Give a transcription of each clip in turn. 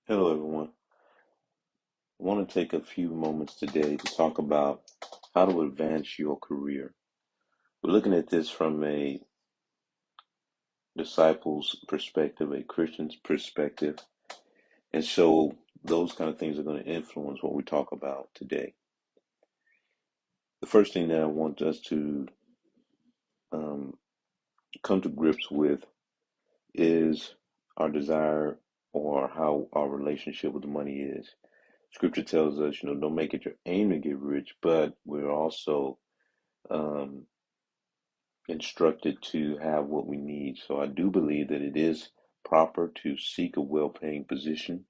Hello, everyone. I want to take a few moments today to talk about how to advance your career. We're looking at this from a disciple's perspective, a Christian's perspective, and so those kind of things are going to influence what we talk about today. The first thing that I want us to um, come to grips with is our desire or how our relationship with money is. Scripture tells us, don't make it your aim to get rich, but we're also um, instructed to have what we need. So I do believe that it is proper to seek a well-paying position,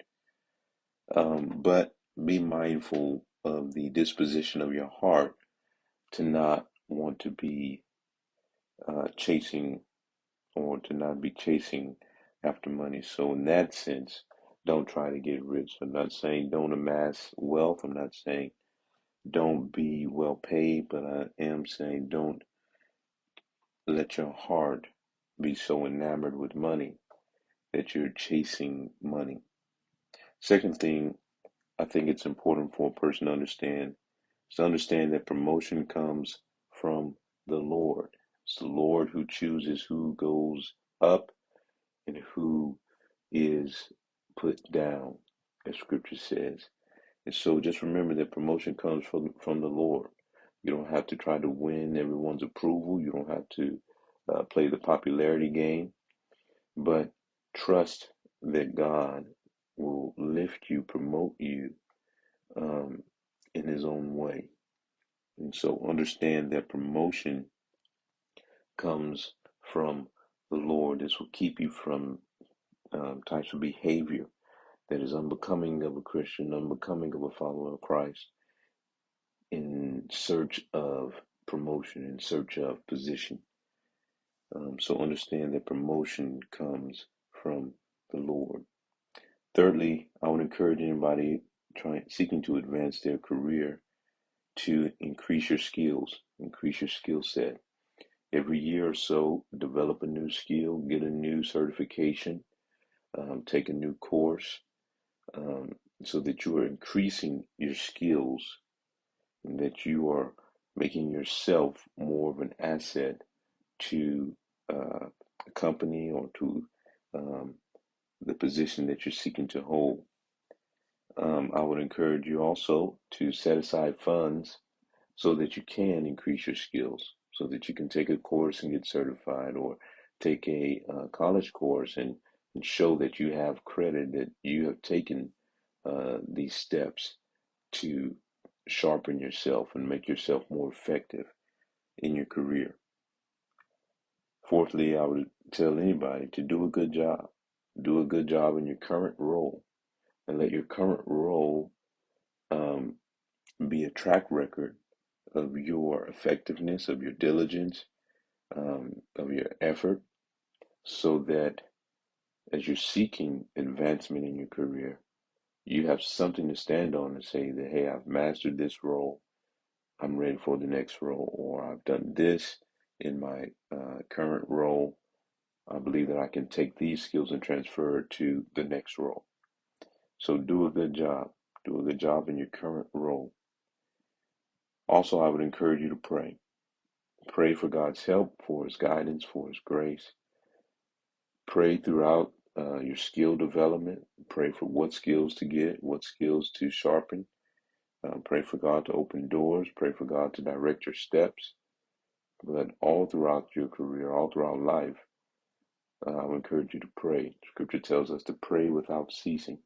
but be mindful of the disposition of your heart to not want to be chasing or to not be chasing after money. So in that sense, don't try to get rich. I'm not saying don't amass wealth. I'm not saying don't be well paid, but I am saying don't let your heart be so enamored with money that you're chasing money. Second thing, I think it's important for a person to understand is to understand that promotion comes from the Lord. It's the Lord who chooses who goes up and who is put down, as scripture says. And so just remember that promotion comes from the Lord. You don't have to try to win everyone's approval. You don't have to play the popularity game. But trust that God will lift you, promote you um, in His own way. And so understand that promotion comes from the Lord. This will keep you from types of behavior that is unbecoming of a Christian, unbecoming of a follower of Christ, in search of promotion, in search of position. So understand that promotion comes from the Lord. Thirdly, I would encourage anybody seeking to advance their career to increase your skill set. Every year or so, develop a new skill, get a new certification, take a new course, um, so that you are increasing your skills and that you are making yourself more of an asset to a company or to um, the position that you're seeking to hold. I would encourage you also to set aside funds so that you can increase your skills, so that you can take a course and get certified, or take a college course and show that you have credit, that you have taken these steps to sharpen yourself and make yourself more effective in your career. Fourthly, I would tell anybody to do a good job. Do a good job in your current role, and let your current role um, be a track record of your effectiveness, of your diligence, of your effort, so that as you're seeking advancement in your career, you have something to stand on and say that, hey, I've mastered this role, I'm ready for the next role, or I've done this in my current role. I believe that I can take these skills and transfer it to the next role. So do a good job. Do a good job in your current role. Also, I would encourage you to pray. Pray for God's help, for His guidance, for His grace. Pray throughout your skill development. Pray for what skills to get, what skills to sharpen. Pray for God to open doors. Pray for God to direct your steps. But all throughout your career, all throughout life, I would encourage you to pray. Scripture tells us to pray without ceasing.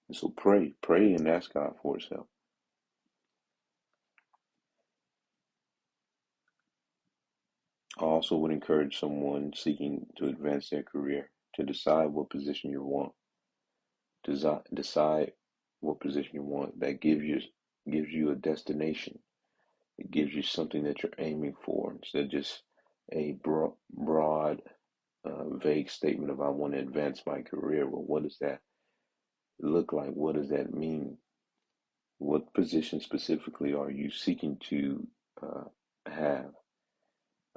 And so pray and ask God for His help. I also would encourage someone seeking to advance their career to decide what position you want. Decide what position you want that gives you a destination. It gives you something that you're aiming for instead of just a broad, vague statement of I want to advance my career. Well, what does that look like? What does that mean? What position specifically are you seeking to have?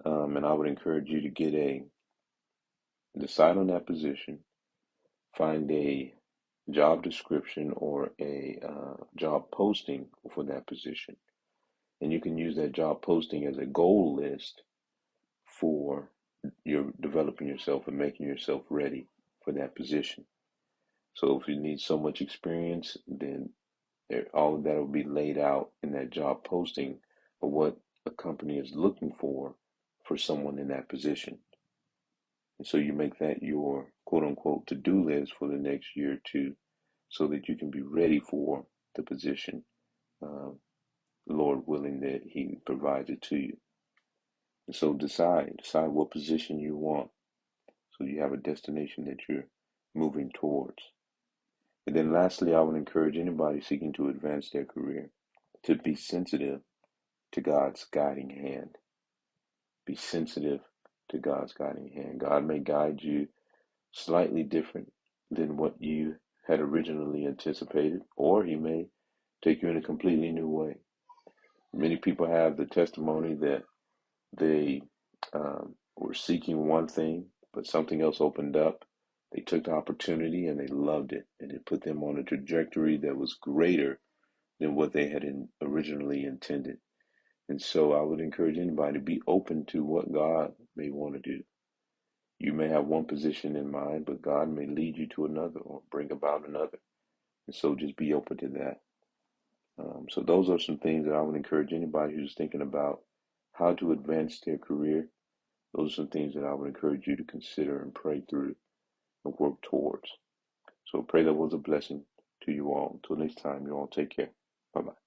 And I would encourage you to decide on that position, find a job description or a job posting for that position. And you can use that job posting as a goal list for your developing yourself and making yourself ready for that position. So if you need so much experience, then all of that will be laid out in that job posting of what a company is looking for someone in that position. And so you make that your quote unquote to do list for the next year or two so that you can be ready for the position, uh, Lord willing that He provides it to you. And so decide what position you want so you have a destination that you're moving towards. And then lastly, I would encourage anybody seeking to advance their career to be sensitive to God's guiding hand. Be sensitive to God's guiding hand. God may guide you slightly different than what you had originally anticipated, or He may take you in a completely new way. Many people have the testimony that they were seeking one thing, but something else opened up. They took the opportunity and they loved it, and it put them on a trajectory that was greater than what they had originally intended. And so I would encourage anybody to be open to what God may want to do. You may have one position in mind, but God may lead you to another or bring about another. And so just be open to that. So those are some things that I would encourage anybody who's thinking about how to advance their career. Those are some things that I would encourage you to consider and pray through and work towards. So pray that was a blessing to you all. Until next time, you all take care. Bye bye.